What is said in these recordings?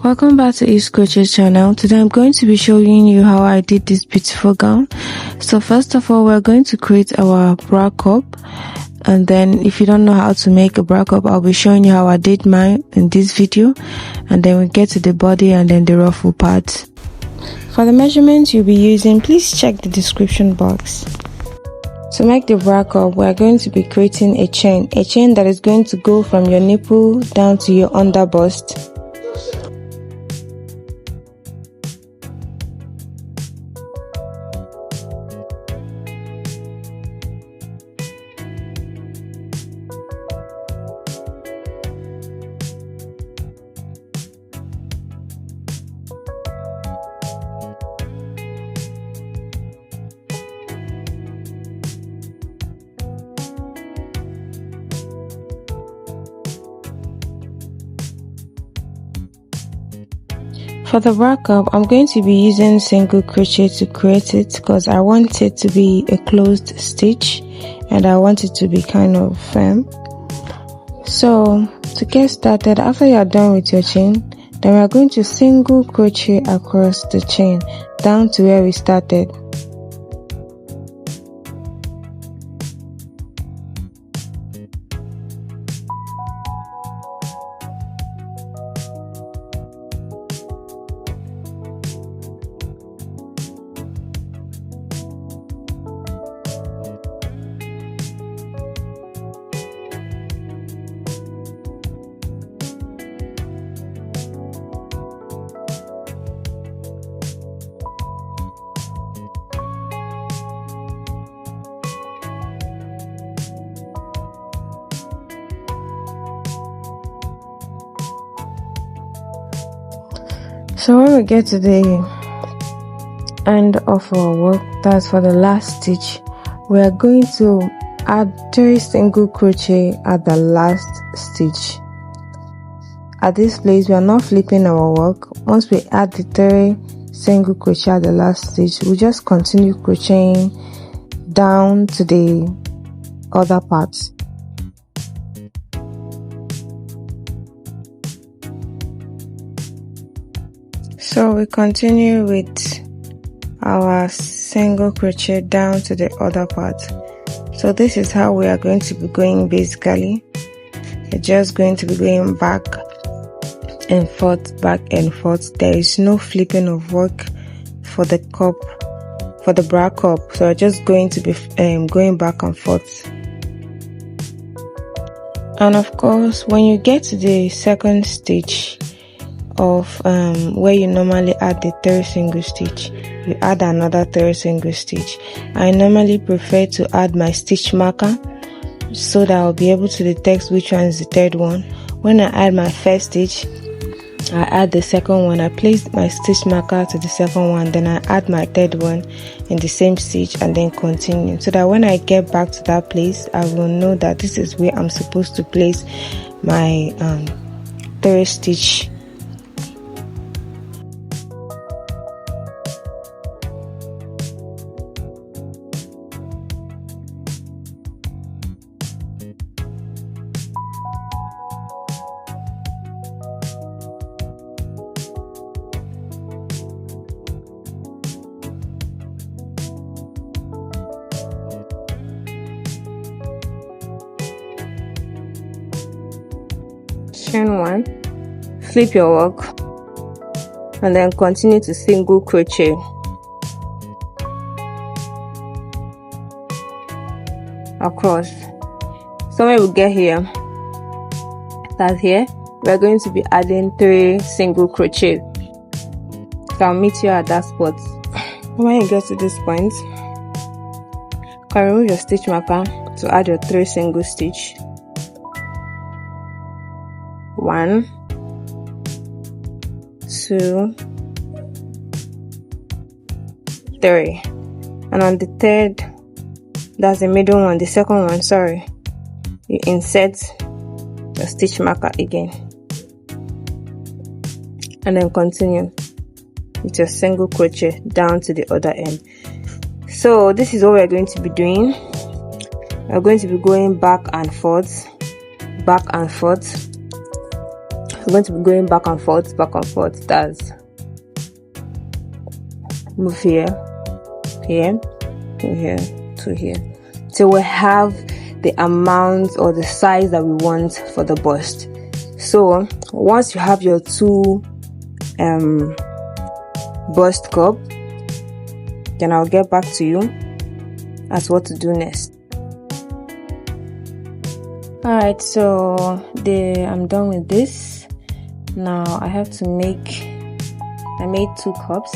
Welcome back to East Crochet channel. Today I'm going to be showing you how I did this beautiful gown. So first of all, we're going to create our bra cup, and then if you don't know how to make a bra cup, I'll be showing you how I did mine in this video, and then we get to the body and then the ruffle parts. For the measurements you'll be using, please check the description box. To make the bra cup, we're going to be creating a chain that is going to go from your nipple down to your under bust. For the bra cup, I'm going to be using single crochet to create it because I want it to be a closed stitch and I want it to be kind of firm. So to get started, after you are done with your chain, then we are going to single crochet across the chain down to where we started. So when we get to the end of our work, that's for the last stitch, we are going to add 3 single crochet at the last stitch. At this place, we are not flipping our work. Once we add the 3 single crochet at the last stitch, we just continue crocheting down to the other parts. So we continue with our single crochet down to the other part. So this is how we are going to be going basically. We're just going to be going back and forth, back and forth. There is no flipping of work for the cup, for the bra cup. So we're just going to be going back and forth. And of course, when you get to the second stitch of where you normally add the 3rd single stitch, you add another 3rd single stitch. I normally prefer to add my stitch marker so that I'll be able to detect which one is the 3rd one. When I add my first stitch, I add the second one, I place my stitch marker to the second one, then I add my 3rd one in the same stitch and then continue, so that when I get back to that place, I will know that this is where I'm supposed to place my 3rd stitch. Chain 1, flip your work, and then continue to single crochet across. So when we get here, that's here, we're going to be adding 3 single crochet. So I'll meet you at that spot. When you get to this point, you can remove your stitch marker to add your 3 single stitch. 1, 2, 3, and on the 3rd, that's the middle one, the second one, sorry, you insert your stitch marker again and then continue with your single crochet down to the other end. So this is what we're going to be doing. We're going to be going back and forth, we're going to be going back and forth. That's move here to here, so we have the amount or the size that we want for the bust. So once you have your two bust cup, then I'll get back to you as what to do next. Alright, so I'm done with this. Now I have to I made 2 cups.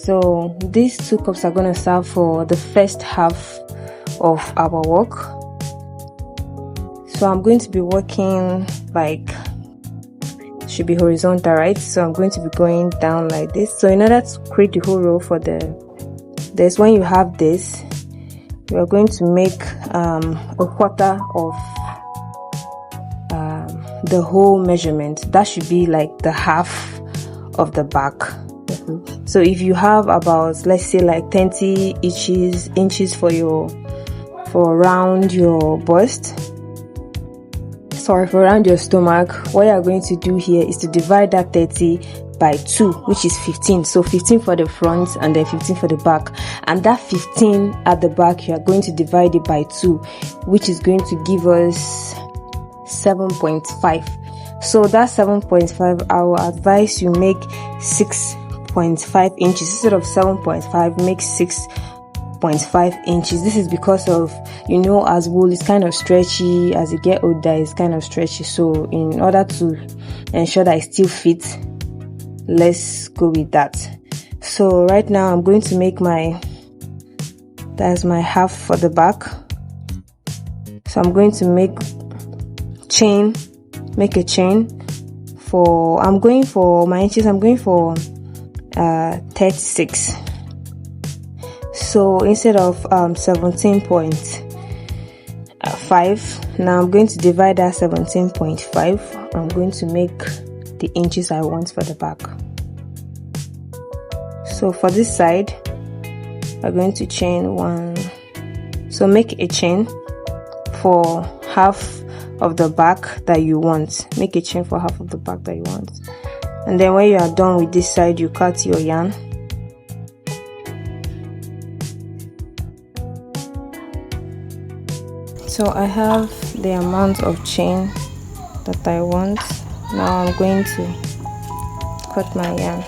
So these 2 cups are going to serve for the first half of our work. So I'm going to be working like, should be horizontal, right? So I'm going to be going down like this. So in order to create the whole row for this, when you have this, you are going to make a quarter of the whole measurement. That should be like the half of the back. So if you have about, let's say like 20 inches for around your bust, for around your stomach, what you're going to do here is to divide that 30 by 2, which is 15. So 15 for the front and then 15 for the back, and that 15 at the back you are going to divide it by 2, which is going to give us 7.5. So that 7.5, I will advise you make 6.5 inches instead of 7.5. make 6.5 inches. This is because of, as wool is kind of stretchy. As you get older, it's kind of stretchy. So in order to ensure that it still fits, let's go with that. So right now I'm going to make that's my half for the back. So I'm going to make a chain for, I'm going for my inches, I'm going for 36. So instead of 17.5, now I'm going to divide that 17.5. I'm going to make the inches I want for the back. So for this side, we're going to chain 1. So make a chain for half of the back that you want. Make a chain for half of the back that you want. And then when you are done with this side, you cut your yarn. So I have the amount of chain that I want. Now I'm going to cut my yarn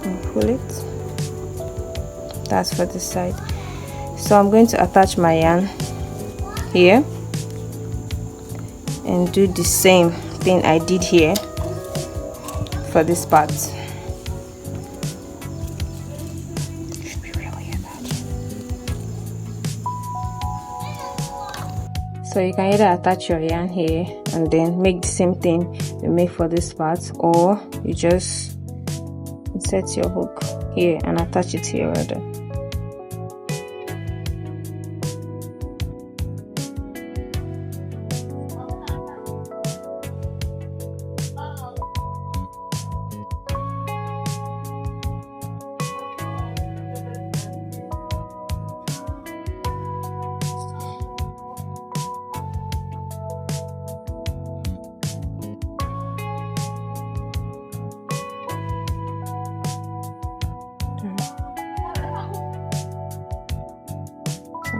and pull it. That's for this side. So I'm going to attach my yarn here and do the same thing I did here for this part. So you can either attach your yarn here and then make the same thing you make for this part, or you just insert your hook here and attach it here rather.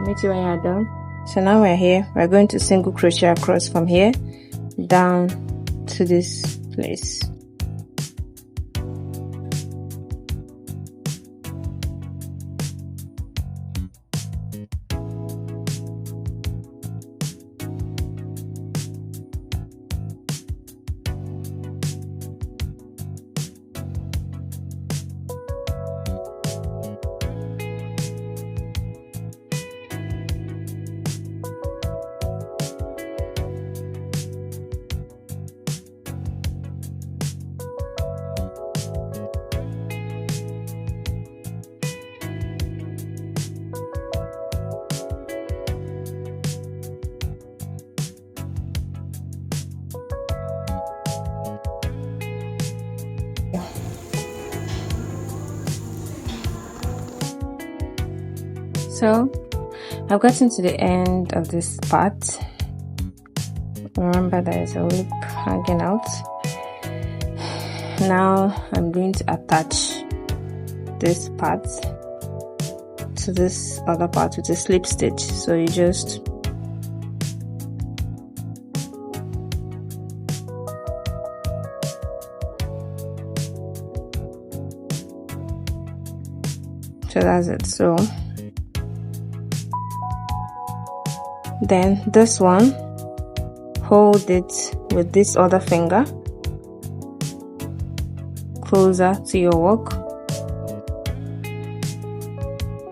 Meet you when you are done. So now we're here, we're going to single crochet across from here down to this place. So I've gotten to the end of this part. Remember there is a loop hanging out. Now I'm going to attach this part to this other part with a slip stitch. So you just that's it. So then this one, hold it with this other finger closer to your work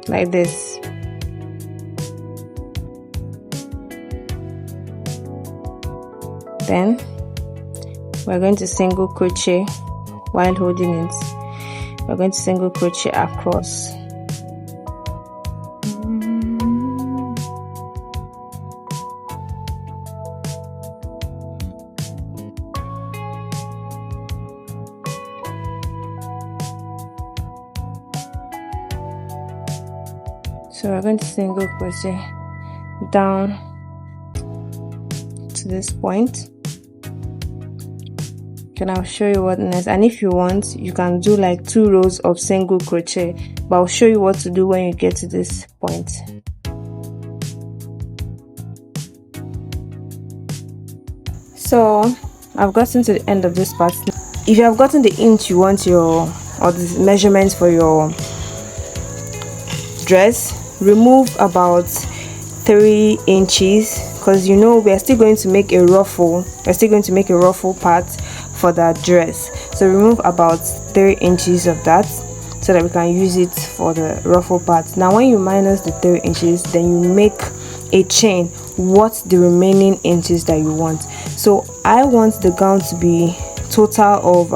like this. Then we're going to single crochet while holding it. We're going to single crochet across. So we're going to single crochet down to this point. Then I'll show you what next. And if you want, you can do like 2 rows of single crochet, but I'll show you what to do when you get to this point. So I've gotten to the end of this part. If you have gotten the inch you want or the measurements for your dress, remove about 3 inches, because you know we are still going to make a ruffle. We're still going to make a ruffle part for that dress. So remove about 3 inches of that so that we can use it for the ruffle part. Now when you minus the 3 inches, then you make a chain. What's the remaining inches that you want? So I want the gown to be total of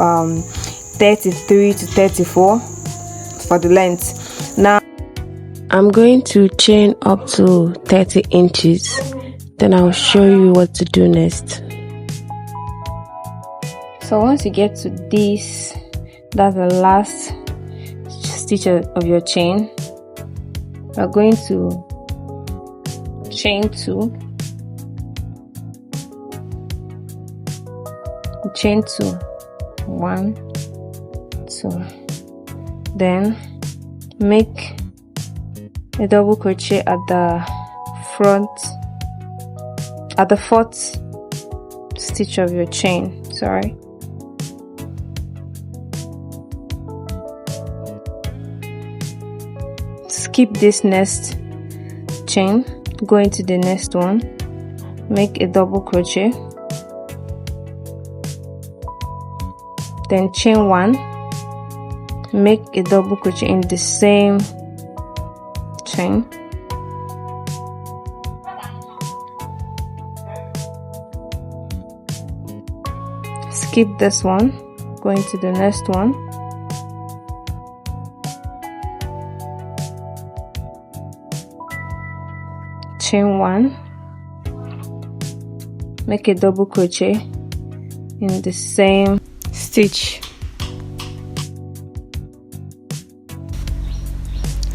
33 to 34 for the length. Now I'm going to chain up to 30 inches, then I'll show you what to do next. So once you get to this, that's the last stitch of your chain. We're going to chain 2, chain 2, 1, 2, then make a double crochet at the front, at the 4th stitch of your chain. Sorry. Skip this next chain, go into the next one, make a double crochet, then chain 1, make a double crochet in the same chain, skip this one, go into the next one, chain 1, make a double crochet in the same stitch.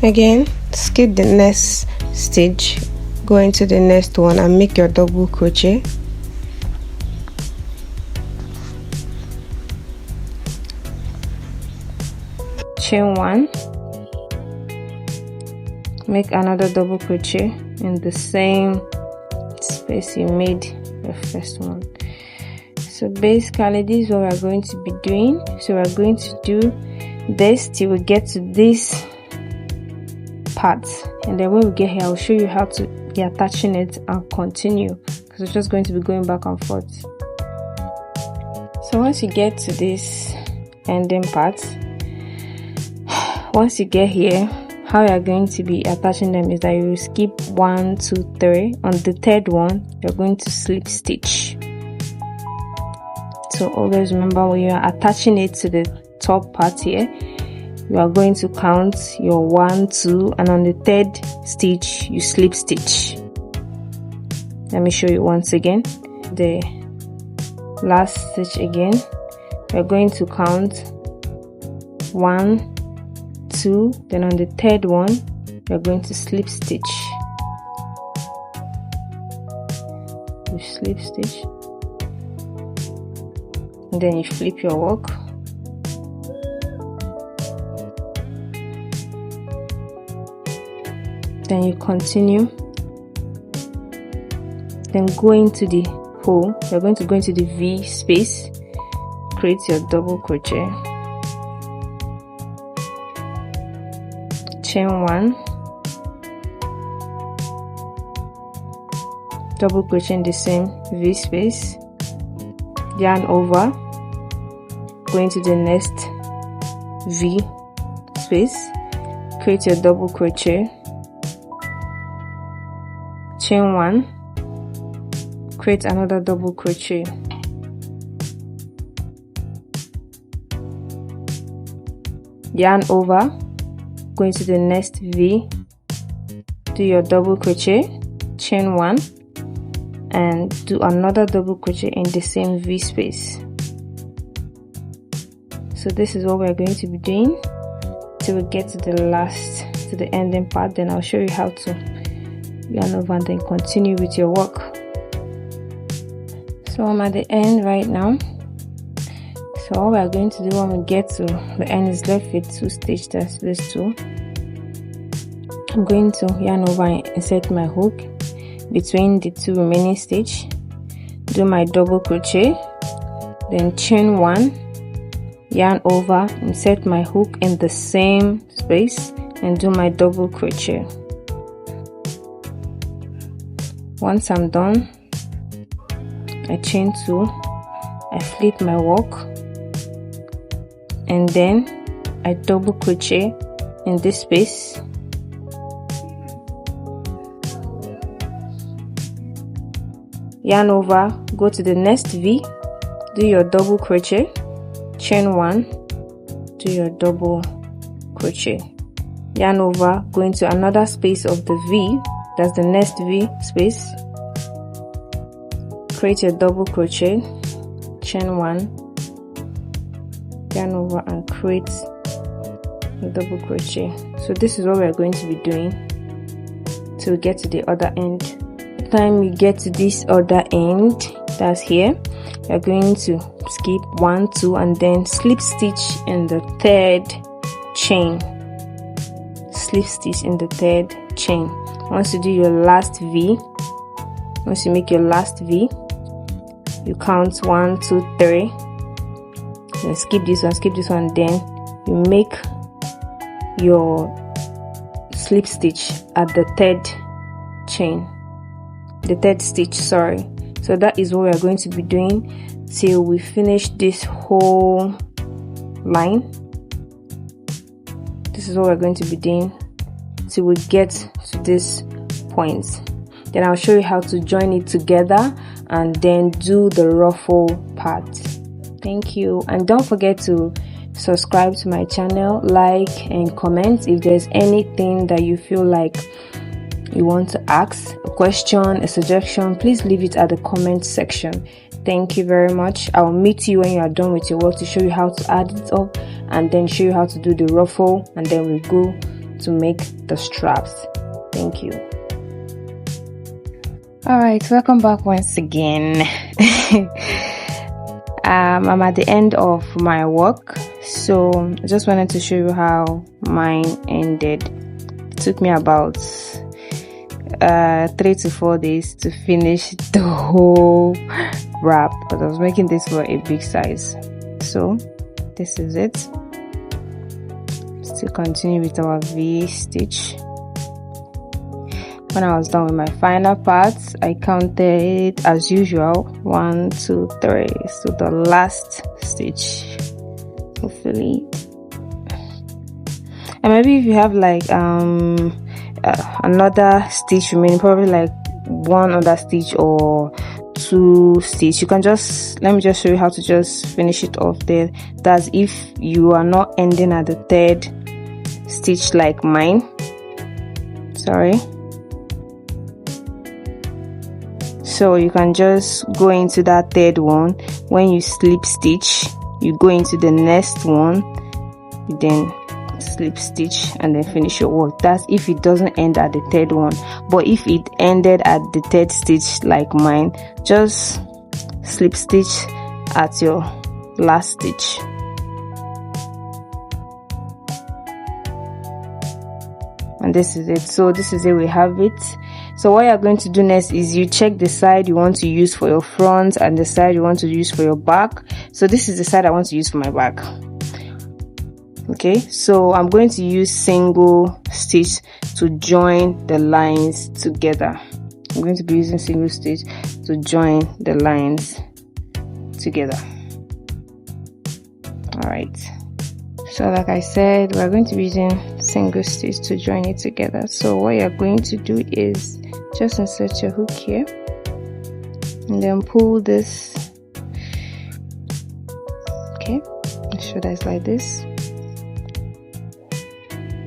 Again, skip the next stitch, go into the next one and make your double crochet. Chain 1, make another double crochet in the same space you made the first one. So basically this is what we're going to be doing. So we're going to do this till we get to this part, and then when we get here I'll show you how to be attaching it and continue, because we're just going to be going back and forth. So once you get to this ending part, once you get here, how you are going to be attaching them is that you will skip 1, 2, 3. On the 3rd one you're going to slip stitch. So always remember, when you are attaching it to the top part here, you are going to count your 1, 2, and on the 3rd stitch you slip stitch. Let me show you once again. The last stitch again, we're going to count 1, 2, then on the 3rd one you're going to slip stitch. You slip stitch, and then you flip your work. Then you continue, then go into the hole. You're going to go into the V space, create your double crochet, chain 1, double crochet in the same V space, yarn over, go into the next V space, create your double crochet, chain 1, create another double crochet, yarn over, go into the next V, do your double crochet, chain 1, and do another double crochet in the same V space. So this is what we're going to be doing till we get to the ending part. Then I'll show you how to yarn over and then continue with your work. So I'm at the end right now. So all we're going to do when we get to the end is left with 2 stitches. That's this 2. I'm going to yarn over and insert my hook between the 2 remaining stitches, do my double crochet, then chain 1, yarn over, insert my hook in the same space and do my double crochet. Once I'm done, I chain 2, I flip my work, and then I double crochet in this space, yarn over, go to the next V, do your double crochet, chain 1, do your double crochet, yarn over, go into another space of the V, that's the next V space, create your double crochet, chain 1, yarn over and create a double crochet. So this is what we're going to be doing till we get to the other end. By the time you get to this other end, that's here, you're going to skip 1, 2 and then slip stitch in the 3rd chain. Slip stitch in the 3rd chain. Once you do your last V, once you make your last V, you count 1, 2, 3, then skip this one, then you make your slip stitch at the 3rd chain, the 3rd stitch, sorry. So that is what we are going to be doing till we finish this whole line. This is what we're going to be doing till we get to this point. Then I'll show you how to join it together and then do the ruffle part. Thank you, and don't forget to subscribe to my channel, like and comment. If there's anything that you feel like you want to ask, a question, a suggestion, please leave it at the comment section. Thank you very much. I'll meet you when you are done with your work to show you how to add it up and then show you how to do the ruffle, and then we go to make the straps. Thank you. Alright, welcome back once again. I'm at the end of my work, so I just wanted to show you how mine ended. It took me about 3 to 4 days to finish the whole wrap, but I was making this for a big size. So this is it. Still continue with our V stitch. When I was done with my final parts, I counted as usual 1, 2, 3, so the last stitch, hopefully. And maybe if you have like another stitch remaining, probably like 1 other stitch or 2 stitch, you can just, let me just show you how to just finish it off there. That's if you are not ending at the 3rd stitch like mine, sorry. So you can just go into that 3rd one. When you slip stitch, you go into the next one, you then slip stitch and then finish your work. That's if it doesn't end at the 3rd one. But if it ended at the 3rd stitch like mine, just slip stitch at your last stitch. And this is it. So this is it, we have it. So what you're going to do next is you check the side you want to use for your front and the side you want to use for your back. So this is the side I want to use for my back. Okay, so I'm going to use single stitch to join the lines together. I'm going to be using single stitch to join the lines together. All right, so like I said, we're going to be using single stitch to join it together. So what you're going to do is just insert your hook here and then pull this. Okay, make sure that it's like this.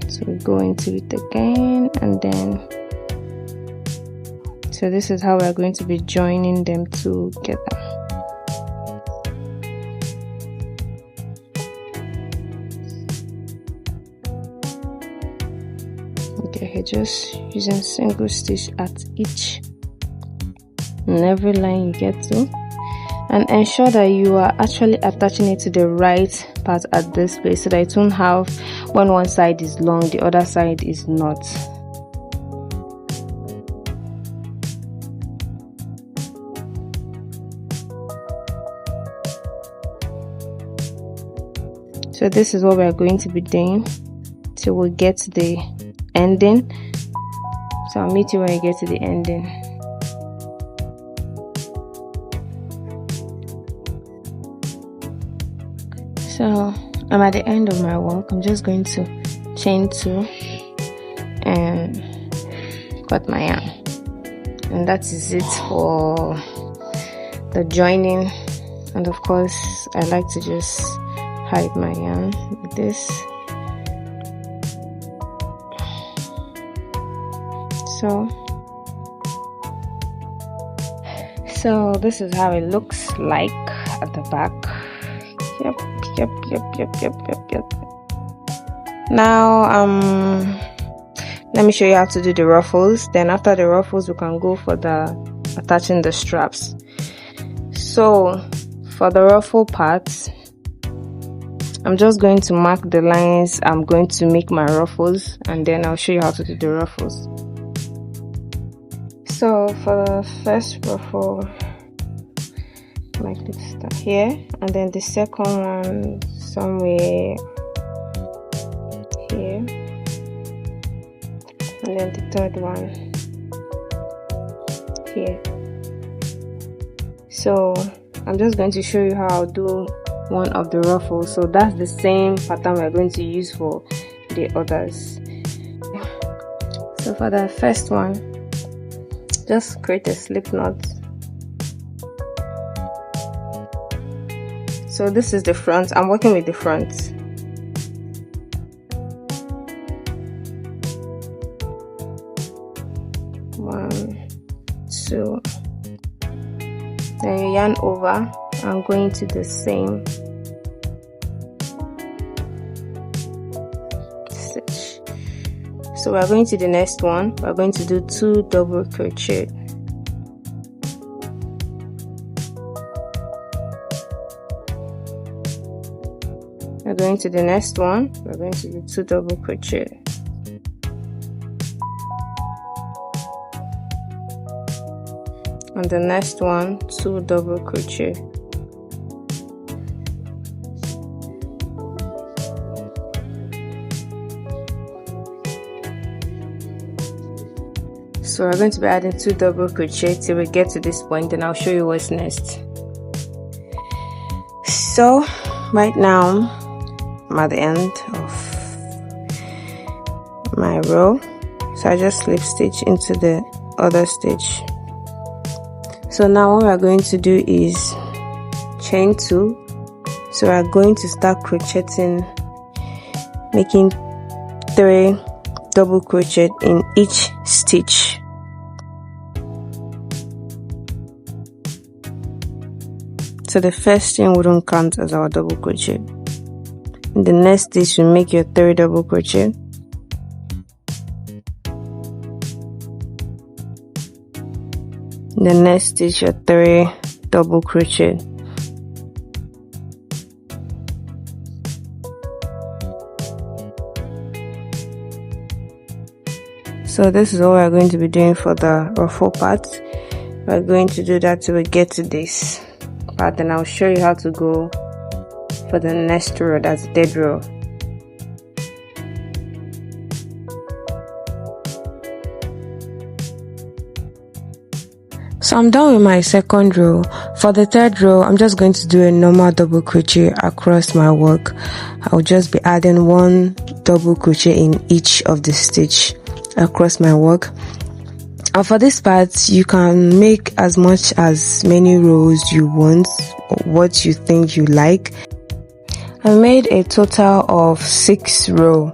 So we go into it again, and then so this is how we're going to be joining them together. Okay, just using single stitch at each and every line you get to, and ensure that you are actually attaching it to the right part at this place, so that it won't have, when one side is long the other side is not. So this is what we are going to be doing till we get to the ending. So I'll meet you when you get to the ending. So I'm at the end of my work. I'm just going to chain 2 and cut my yarn, and that is it for the joining. And of course I like to just hide my yarn with this. So this is how it looks like at the back. Yep. Now let me show you how to do the ruffles. Then after the ruffles, we can go for the attaching the straps. So for the ruffle part, I'm just going to mark the lines I'm going to make my ruffles, and then I'll show you how to do the ruffles. So for the first ruffle, like this start here, and then the second one somewhere here, and then the third one here. So I'm just going to show you how I'll do one of the ruffles. So that's the same pattern we're going to use for the others. So for the first one, just create a slip knot. So this is the front. I'm working with the front. One, two. Then you yarn over. I'm going to the same stitch. So we're going to the next one. We're going to do 2 double crochet. We're going to the next one. We're going to do 2 double crochet. On the next one, 2 double crochet. So we're going to be adding 2 double crochet till we get to this point, and I'll show you what's next. So right now I'm at the end of my row, so I just slip stitch into the other stitch. So now what we're going to do is chain 2. So we're going to start crocheting, making 3 double crochet in each stitch. So the first thing wouldn't count as our double crochet. In the next stitch, you make your 3 double crochet. In the next stitch, your 3 double crochet. So this is all we're going to be doing for the ruffle part. We're going to do that till we get to this part, and I'll show you how to go for the next row, that's the third row. So I'm done with my second row. For the third row, I'm just going to do a normal double crochet across my work. I'll just be adding 1 double crochet in each of the stitch across my work. And for this part, you can make as many rows you want, or what you think you like. I made a total of 6 rows.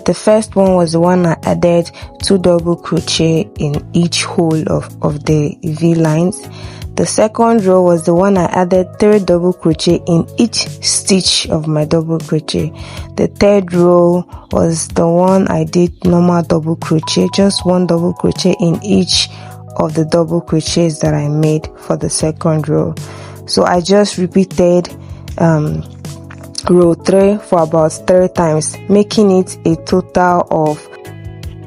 The first one was the one I added 2 double crochet in each hole of the V lines. The second row was the one I added 3 double crochet in each stitch of my double crochet. The third row was the one I did normal double crochet, just 1 double crochet in each of the double crochets that I made for the second row. So I just repeated row 3 for about 3 times, making it a total of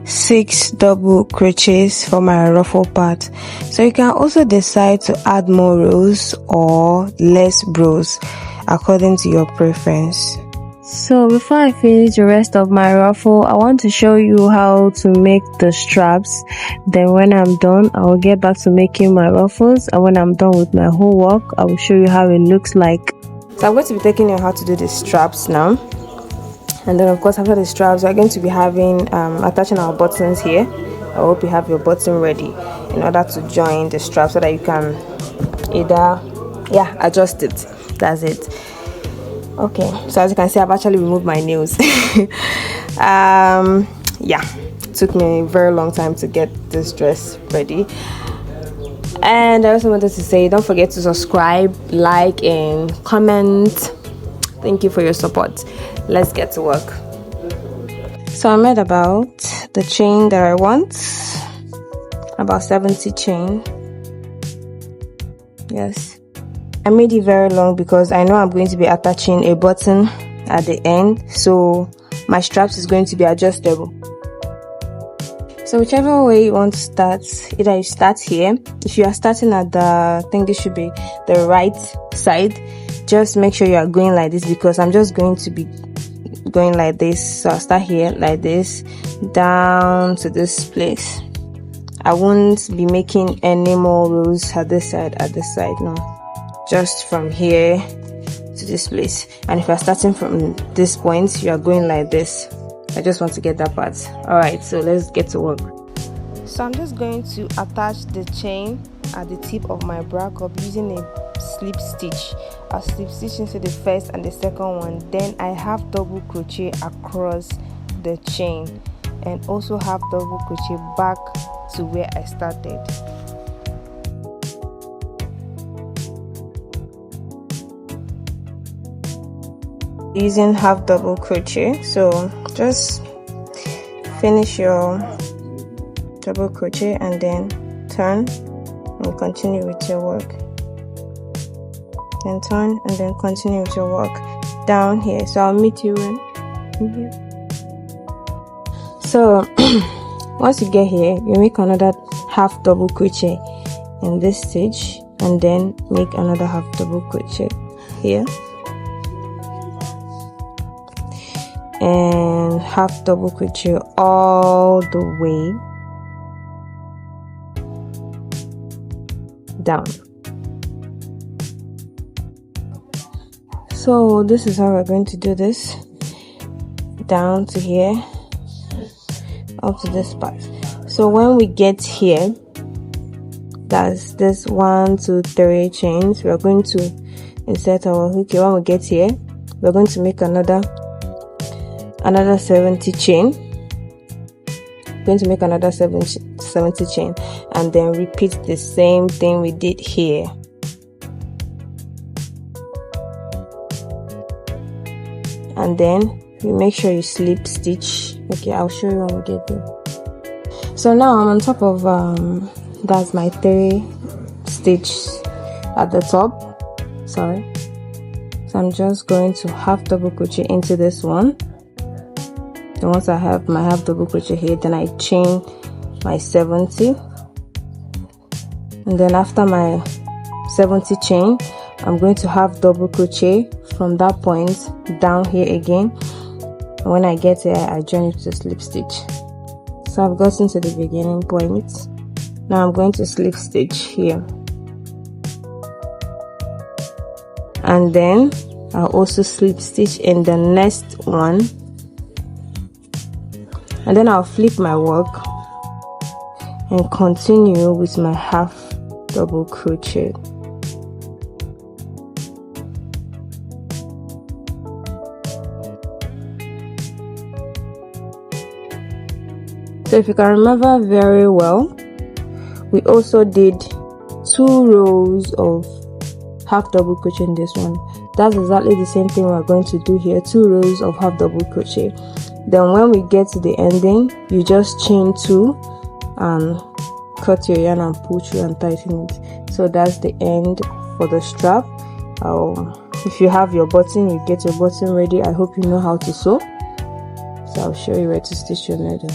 6 double crochets for my ruffle part. So you can also decide to add more rows or less rows according to your preference. So before I finish the rest of my ruffle, I want to show you how to make the straps. Then when I'm done, I will get back to making my ruffles, and when I'm done with my whole work, I will show you how it looks like. So I'm going to be taking you how to do the straps now. And then of course after the straps, we're going to be having attaching our buttons here. I hope you have your button ready in order to join the strap so that you can either adjust it. That's it. Okay, so as you can see, I've actually removed my nails. It took me a very long time to get this dress ready. And I also wanted to say, don't forget to subscribe, like, and comment. Thank you for your support. Let's get to work. So I made about the chain that I want, about 70 chain. Yes, I made it very long because I know I'm going to be attaching a button at the end, so my straps is going to be adjustable. So whichever way you want to start, either you start here. If you are starting at I think this should be the right side, just make sure you are going like this, because I'm just going to be going like this. So I'll start here like this down to this place. I won't be making any more rows at this side, no, just from here to this place. And if you're starting from this point, you are going like this. I just want to get that part. Alright, so let's get to work. So I'm just going to attach the chain at the tip of my bra cup using a slip stitch. I'll slip stitch into the first and the second one. Then I have double crochet across the chain, and also have double crochet back to where I started. Using half double crochet, so just finish your double crochet and then turn and continue with your work, then turn and then continue with your work down here. So I'll meet you in here. So once you get here, you make another half double crochet in this stitch, and then make another half double crochet here, and half double crochet all the way down. So this is how we're going to do this, down to here, up to this part. So when we get here, that's this 1 2 3 chains, we're going to insert our hook here. When we get here, we're going to make another 70 chain. We're going to make another 70 chain, and then repeat the same thing we did here. And then you make sure you slip stitch. Okay, I'll show you when we get there. So now I'm on top of that's my 3 stitches at the top. Sorry. So I'm just going to half double crochet into this one. And once I have my half double crochet here, then I chain my 70, and then after my 70 chain, I'm going to have double crochet from that point down here again. And when I get here, I join it to slip stitch. So I've gotten to the beginning point. Now I'm going to slip stitch here, and then I'll also slip stitch in the next one, and then I'll flip my work and continue with my half double crochet. So if you can remember very well, we also did 2 rows of half double crochet in this one. That's exactly the same thing we're going to do here, 2 rows of half double crochet. Then when we get to the ending, you just chain 2 and cut your yarn and pull through and tighten it. So that's the end for the strap. If you have your button, you get your button ready. I hope you know how to sew, so I'll show you where to stitch your needle.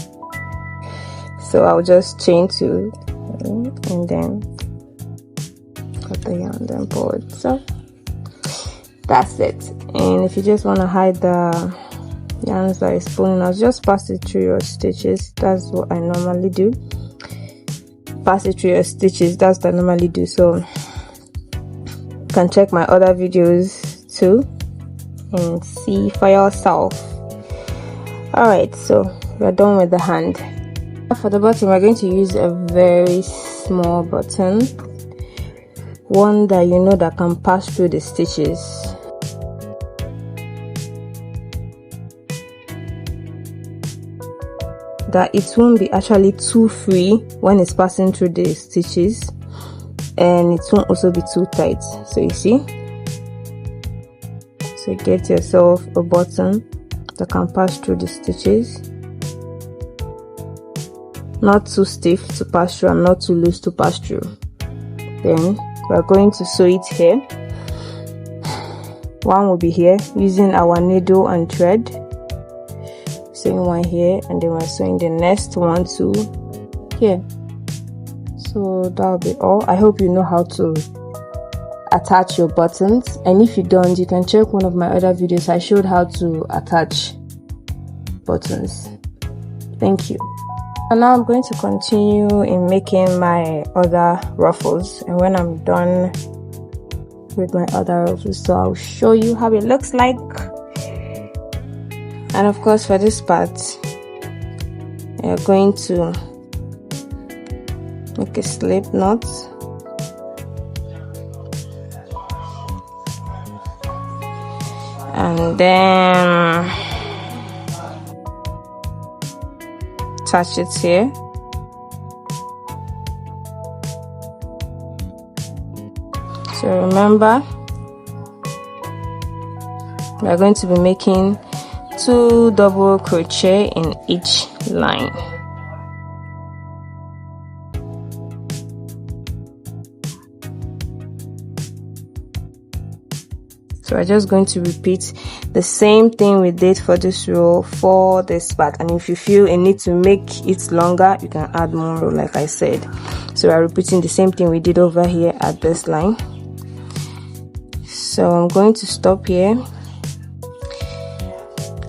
So I'll just chain 2 and then cut the yarn, then pull it. So that's it. And if you just want to hide the yarns that is pulling out, just pass it through your stitches. That's what I normally do. Pass it through your stitches. That's what I normally do. So you can check my other videos too and see for yourself. Alright, so we're done with the hand. For the button, we're going to use a very small button, one that you know that can pass through the stitches. That it won't be actually too free when it's passing through the stitches, and it won't also be too tight. So you see, so get yourself a button that can pass through the stitches, not too stiff to pass through and not too loose to pass through. Then we're going to sew it here. One will be here using our needle and thread, sewing one here, and then we're sewing the next one to here. So that'll be all. I hope you know how to attach your buttons, and if you don't, you can check one of my other videos. I showed how to attach buttons. Thank you. And now I'm going to continue in making my other ruffles, and when I'm done with my other ruffles, so I'll show you how it looks like. And of course, for this part, you're going to make a slip knot, and then attach it here. So remember, we are going to be making 2 double crochet in each line. So we're just going to repeat the same thing we did for this row for this part, and if you feel a need to make it longer, you can add more row like I said. So we're repeating the same thing we did over here at this line. So I'm going to stop here,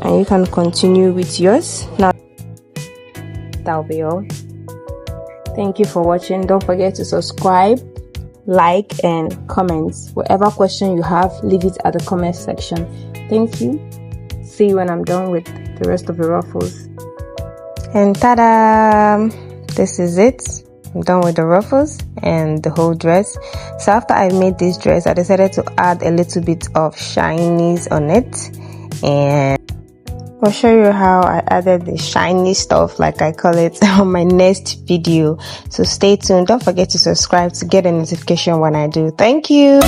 and you can continue with yours. Now that'll be all. Thank you for watching. Don't forget to subscribe, like, and comment. Whatever question you have, leave it at the comment section. Thank you. See you when I'm done with the rest of the ruffles. And ta-da! This is it. I'm done with the ruffles and the whole dress. So after I made this dress, I decided to add a little bit of shinies on it, and I'll show you how I added the shiny stuff, like I call it, on my next video. So stay tuned. Don't forget to subscribe to get a notification when I do. Thank you.